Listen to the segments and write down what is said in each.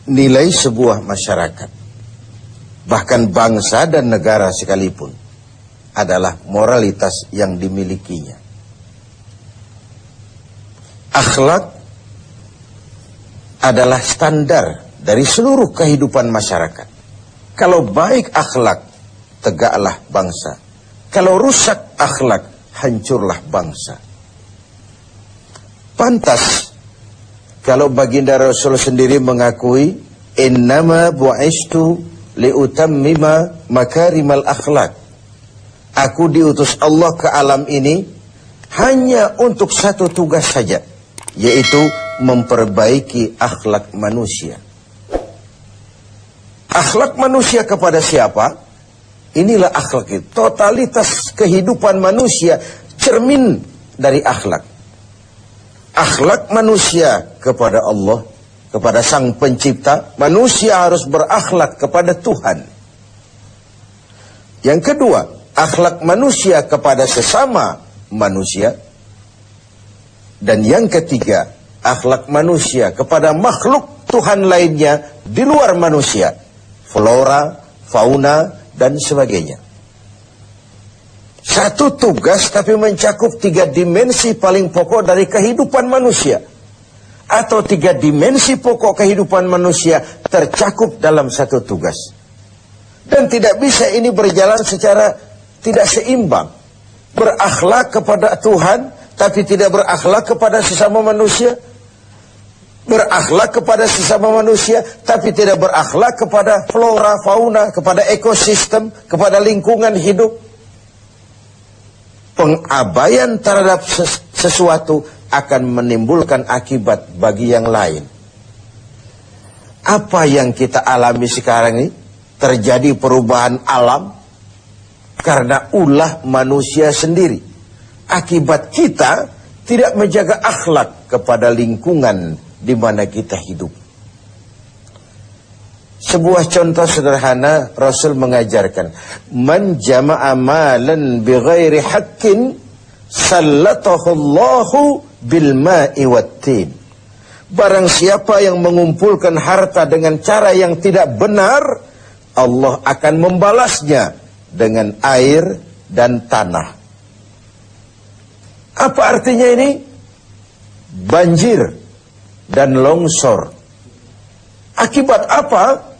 nilai sebuah masyarakat, bahkan bangsa dan negara sekalipun, adalah moralitas yang dimilikinya. Akhlak adalah standar dari seluruh kehidupan masyarakat. Kalau baik akhlak, tegaklah bangsa. Kalau rusak akhlak, hancurlah bangsa. Pantas kalau baginda Rasul sendiri mengakui, innama bu'istu liutammima makarimal akhlak. Aku diutus Allah ke alam ini hanya untuk satu tugas saja, yaitu memperbaiki akhlak manusia. Akhlak manusia kepada siapa? Inilah akhlak itu. Totalitas kehidupan manusia cermin dari akhlak. Akhlak manusia kepada Allah, kepada Sang Pencipta. Manusia harus berakhlak kepada Tuhan. Yang kedua, akhlak manusia kepada sesama manusia. Dan yang ketiga, akhlak manusia kepada makhluk Tuhan lainnya di luar manusia. Flora, fauna, dan sebagainya. Satu tugas tapi mencakup 3 dimensi paling pokok dari kehidupan manusia. Atau 3 dimensi pokok kehidupan manusia tercakup dalam satu tugas. Dan tidak bisa ini berjalan secara tidak seimbang. Berakhlak kepada Tuhan tapi tidak berakhlak kepada sesama manusia. Berakhlak kepada sesama manusia tapi tidak berakhlak kepada flora, fauna, kepada ekosistem, kepada lingkungan hidup. Pengabaian terhadap sesuatu akan menimbulkan akibat bagi yang lain. Apa yang kita alami sekarang ini? Terjadi perubahan alam karena ulah manusia sendiri. Akibat kita tidak menjaga akhlak kepada lingkungan di mana kita hidup. Sebuah contoh sederhana, Rasul mengajarkan, man jama'a malan bighairi haqqin sallatahu Allahu bil ma'i wattin. Barang siapa yang mengumpulkan harta dengan cara yang tidak benar, Allah akan membalasnya dengan air dan tanah. Apa artinya ini? Banjir dan longsor. Akibat apa?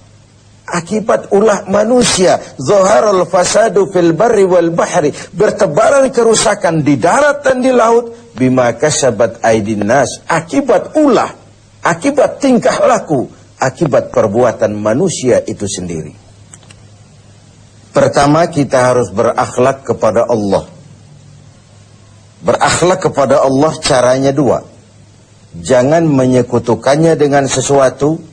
Akibat ulah manusia. Zaharul fasadu fil barri wal bahri. Bertebaran kerusakan di darat dan di laut. Bima kasabat aydin nas. Akibat ulah. Akibat tingkah laku. Akibat perbuatan manusia itu sendiri. Pertama, kita harus berakhlak kepada Allah. Berakhlak kepada Allah caranya 2. Jangan menyekutukannya dengan sesuatu.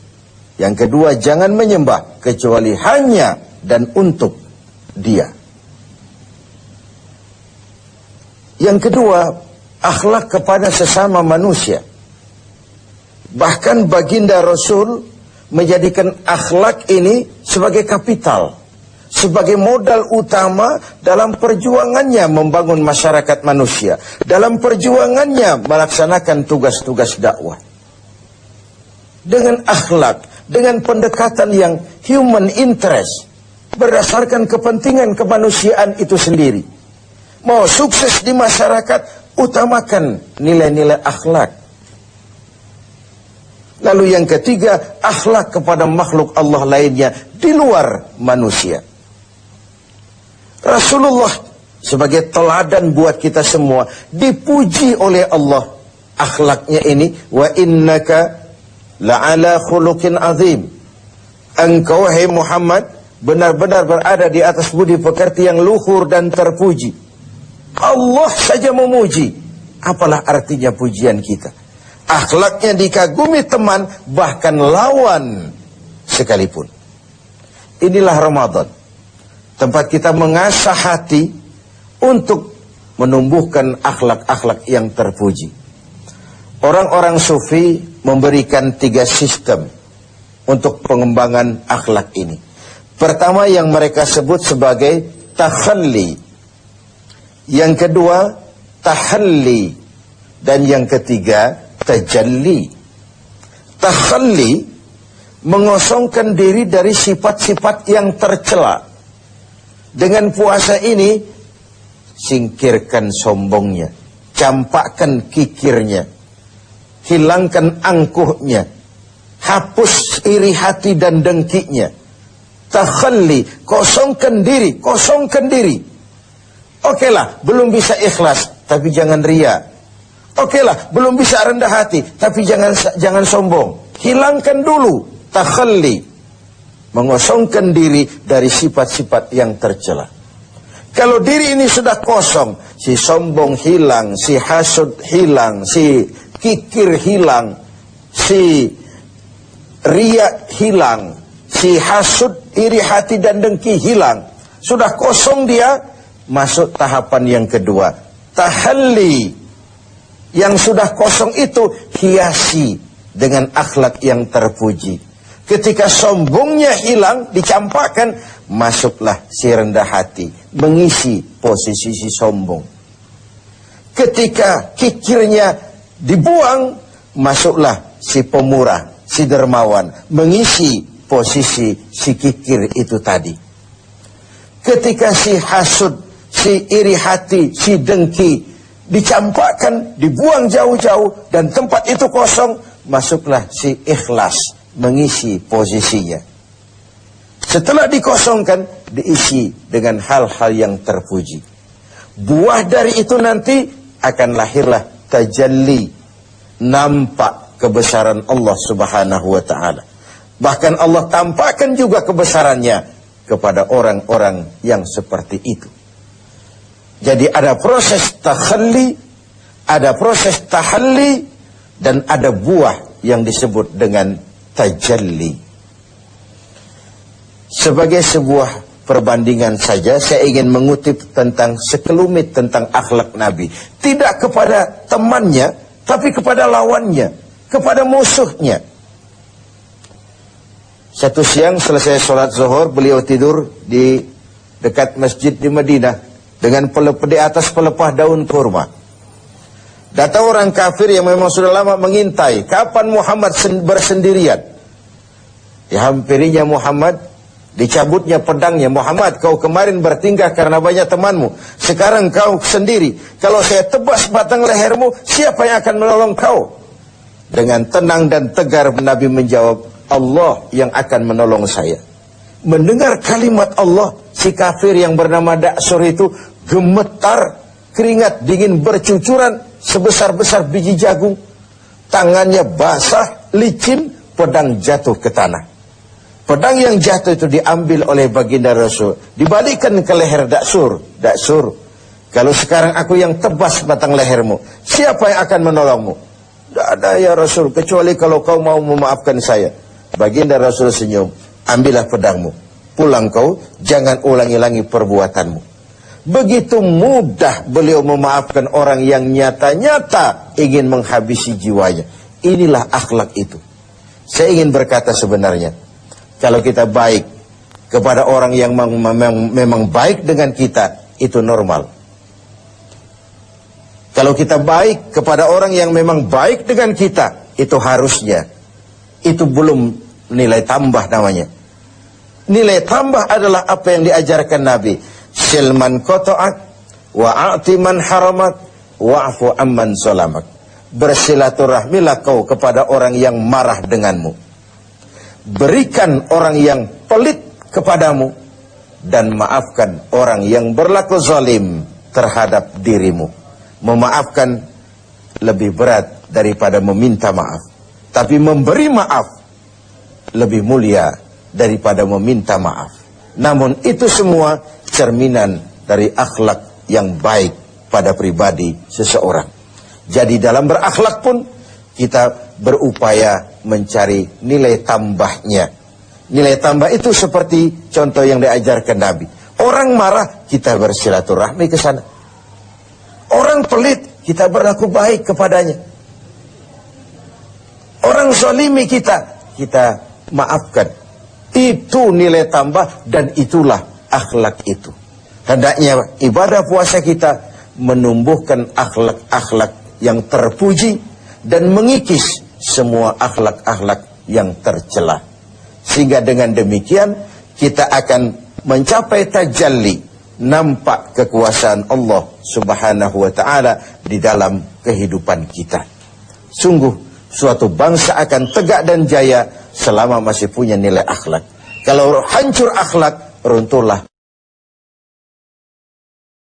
Yang kedua, jangan menyembah kecuali hanya dan untuk Dia. Yang kedua, akhlak kepada sesama manusia. Bahkan baginda Rasul menjadikan akhlak ini sebagai kapital, sebagai modal utama dalam perjuangannya membangun masyarakat manusia, dalam perjuangannya melaksanakan tugas-tugas dakwah. Dengan akhlak, dengan pendekatan yang human interest, berdasarkan kepentingan kemanusiaan itu sendiri. Mau sukses di masyarakat, utamakan nilai-nilai akhlak. Lalu yang ketiga, akhlak kepada makhluk Allah lainnya di luar manusia. Rasulullah sebagai teladan buat kita semua, dipuji oleh Allah akhlaknya ini, wa innaka la'ala khuluqin azim. Engkau hai Muhammad benar-benar berada di atas budi pekerti yang luhur dan terpuji. Allah saja memuji, apalah artinya pujian kita? Akhlaknya dikagumi teman, bahkan lawan sekalipun. Inilah Ramadan, tempat kita mengasah hati untuk menumbuhkan akhlak-akhlak yang terpuji. Orang-orang sufi memberikan 3 sistem untuk pengembangan akhlak ini. Pertama yang mereka sebut sebagai takhalli. Yang kedua tahalli. Dan yang ketiga tajalli. Takhalli mengosongkan diri dari sifat-sifat yang tercela. Dengan puasa ini, singkirkan sombongnya, campakkan kikirnya, hilangkan angkuhnya, hapus iri hati dan dengkinya. Takhalli, kosongkan diri, kosongkan diri. Oke lah, belum bisa ikhlas, tapi jangan ria. Oke lah, belum bisa rendah hati, tapi jangan sombong. Hilangkan dulu, takhalli, mengosongkan diri dari sifat-sifat yang tercela. Kalau diri ini sudah kosong, si sombong hilang, si hasud hilang, si kikir hilang, si riya hilang, si hasud, iri hati dan dengki hilang. Sudah kosong dia, masuk tahapan yang kedua, tahalli. Yang sudah kosong itu hiasi dengan akhlak yang terpuji. Ketika sombongnya hilang, dicampakkan, masuklah si rendah hati, mengisi posisi si sombong. Ketika kikirnya dibuang, masuklah si pemurah, si dermawan, mengisi posisi si kikir itu tadi. Ketika si hasud, si iri hati, si dengki dicampakkan, dibuang jauh-jauh, dan tempat itu kosong, masuklah si ikhlas, mengisi posisinya. Setelah dikosongkan, diisi dengan hal-hal yang terpuji. Buah dari itu nanti akan lahirlah tajalli, nampak kebesaran Allah Subhanahu wa ta'ala. Bahkan Allah tampakkan juga kebesarannya kepada orang-orang yang seperti itu. Jadi ada proses takhalli, ada proses tahalli, dan ada buah yang disebut dengan tajalli. Sebagai sebuah perbandingan saja, saya ingin mengutip tentang sekelumit tentang akhlak Nabi. Tidak kepada temannya, tapi kepada lawannya, kepada musuhnya. Satu siang selesai sholat zuhur, beliau tidur di dekat masjid di Madinah dengan di atas pelepah daun kurma. Datang orang kafir yang memang sudah lama mengintai kapan Muhammad bersendirian. Dihampirinya Muhammad, dicabutnya pedangnya. Muhammad, kau kemarin bertingkah karena banyak temanmu, sekarang kau sendiri. Kalau saya tebas batang lehermu, siapa yang akan menolong kau? Dengan tenang dan tegar Nabi menjawab, Allah yang akan menolong saya. Mendengar kalimat Allah, si kafir yang bernama Da'sur itu gemetar, keringat dingin bercucuran sebesar-besar biji jagung. Tangannya basah, licin, pedang jatuh ke tanah. Pedang yang jatuh itu diambil oleh baginda Rasul, dibalikkan ke leher Da'sur. Da'sur, kalau sekarang aku yang tebas batang lehermu, siapa yang akan menolongmu? Tidak ada ya Rasul, kecuali kalau kau mau memaafkan saya. Baginda Rasul senyum, ambillah pedangmu, pulang kau, jangan ulangi-ulangi perbuatanmu. Begitu mudah beliau memaafkan orang yang nyata-nyata ingin menghabisi jiwanya. Inilah akhlak itu. Saya ingin berkata sebenarnya, kalau kita baik kepada orang yang memang baik dengan kita, itu normal. Kalau kita baik kepada orang yang memang baik dengan kita, itu harusnya. Itu belum nilai tambah namanya. Nilai tambah adalah apa yang diajarkan Nabi. Silman koto'ak, wa'ati man haramak, wa'afu amman zolamak. Bersilaturahmilah kau kepada orang yang marah denganmu. Berikan orang yang pelit kepadamu, dan maafkan orang yang berlaku zalim terhadap dirimu. Memaafkan lebih berat daripada meminta maaf. Tapi memberi maaf lebih mulia daripada meminta maaf. Namun itu semua cerminan dari akhlak yang baik pada pribadi seseorang. Jadi dalam berakhlak pun kita berupaya mencari nilai tambahnya. Nilai tambah itu seperti contoh yang diajarkan Nabi. Orang marah, kita bersilaturahmi ke sana. Orang pelit, kita berlaku baik kepadanya. Orang zalimi kita maafkan. Itu nilai tambah, dan itulah akhlak itu. Hendaknya ibadah puasa kita menumbuhkan akhlak-akhlak yang terpuji dan mengikis semua akhlak-akhlak yang tercela. Sehingga dengan demikian kita akan mencapai tajalli, nampak kekuasaan Allah Subhanahu wa ta'ala di dalam kehidupan kita. Sungguh suatu bangsa akan tegak dan jaya selama masih punya nilai akhlak. Kalau hancur akhlak, runtuhlah